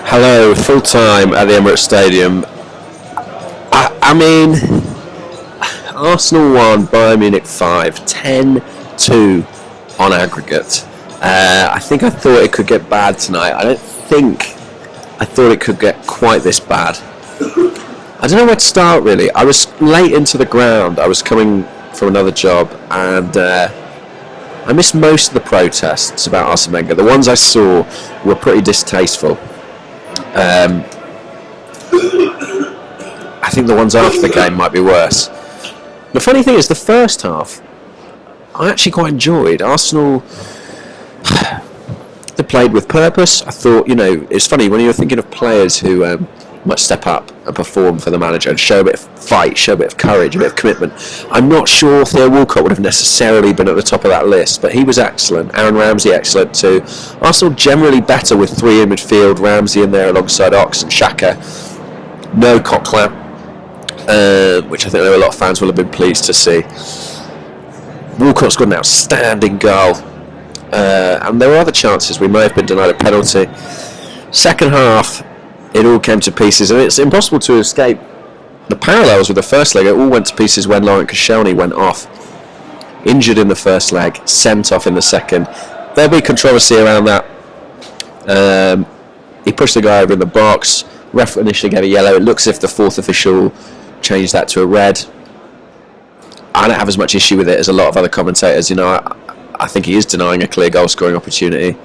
Hello, full time at the Emirates Stadium. I mean, Arsenal won, Bayern Munich 5, 10-2 on aggregate. I thought it could get bad tonight. I thought it could get quite this bad. I don't know where to start really. I was late into the ground. I was coming from another job and I missed most of the protests about Arsene Wenger. The ones I saw were pretty distasteful. I think the ones after the game might be worse. The funny thing is, the first half I actually quite enjoyed. Arsenal, they played with purpose. I thought, it's funny when you're thinking of players who might step up and perform for the manager and show a bit of fight, show a bit of courage, a bit of commitment. I'm not sure Theo Walcott would have necessarily been at the top of that list, but he was excellent. Aaron Ramsey excellent too. Arsenal generally better with three in midfield, Ramsey in there alongside Ox and Xhaka. No Coquelin, which I think a lot of fans will have been pleased to see. Walcott's got an outstanding goal, and there were other chances. We may have been denied a penalty. Second half, it all came to pieces, and it's impossible to escape the parallels with the first leg. It all went to pieces when Laurent Koscielny went off, injured in the first leg, sent off in the second. There'll be controversy around that. He pushed the guy over in the box. Ref initially gave a yellow. It looks as if the fourth official changed that to a red. I don't have as much issue with it as a lot of other commentators. I think he is denying a clear goal scoring opportunity.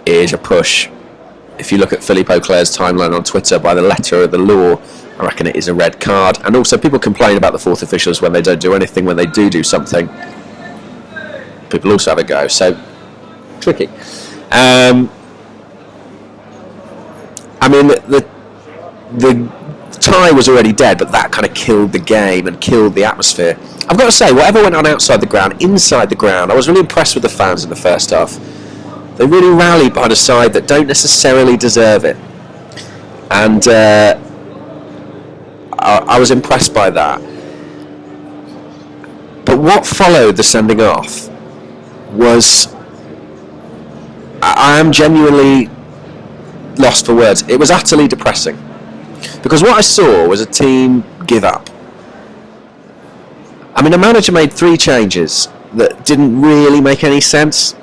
It is a push. If you look at Philippe Auclair's timeline on Twitter, by the letter of the law, I reckon it is a red card. And also, people complain about the fourth officials when they don't do anything. When they do something, people also have a go. So, tricky. The tie was already dead, but that kind of killed the game and killed the atmosphere. I've got to say, whatever went on outside the ground, inside the ground, I was really impressed with the fans in the first half. They really rallied behind a side that don't necessarily deserve it. And I was impressed by that. But what followed the sending off was... I am genuinely lost for words. It was utterly depressing. Because what I saw was a team give up. I mean, a manager made 3 changes that didn't really make any sense.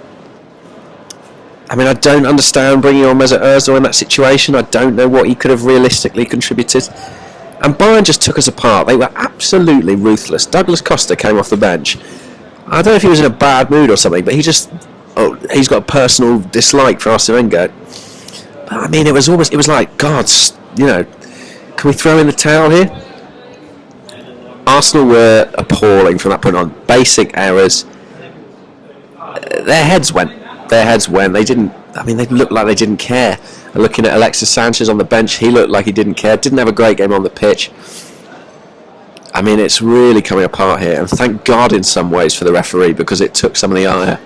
I mean, I don't understand bringing on Mesut Ozil in that situation. I don't know what he could have realistically contributed. And Bayern just took us apart. They were absolutely ruthless. Douglas Costa came off the bench. I don't know if he was in a bad mood or something, but he's got a personal dislike for Arsene Wenger. But I mean, it was like, God, can we throw in the towel here? Arsenal were appalling from that point on. Basic errors. Their heads went. They didn't. I mean, they looked like they didn't care. And looking at Alexis Sanchez on the bench, he looked like he didn't care. Didn't have a great game on the pitch. I mean, it's really coming apart here. And thank God in some ways for the referee, because it took some of the ire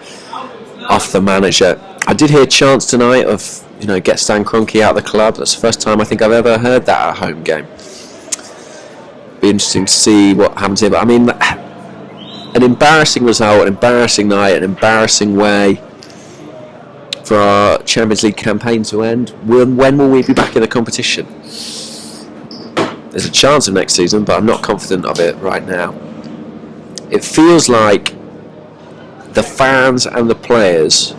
off the manager. I did hear chants tonight of, get Stan Kroenke out of the club. That's the first time I think I've ever heard that at a home game. Be interesting to see what happens here. But I mean, an embarrassing result, an embarrassing night, an embarrassing way for our Champions League campaign to end. When will we be back in the competition? There's a chance of next season, but I'm not confident of it right now. It feels like the fans and the players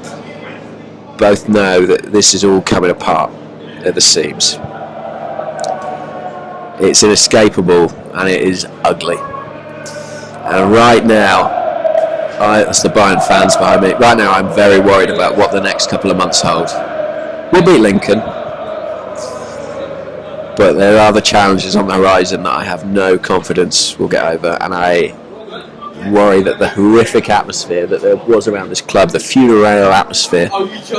both know that this is all coming apart at the seams. It's inescapable and it is ugly. And right now, that's the Bayern fans behind me. Right now, I'm very worried about what the next couple of months hold. We'll beat Lincoln, but there are other challenges on the horizon that I have no confidence we'll get over, and I worry that the horrific atmosphere that there was around this club, the funereal atmosphere,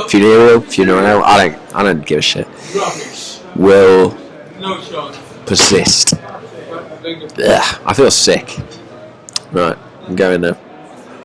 funereal, I don't give a shit, will persist. Ugh, I feel sick. Right, I'm going now.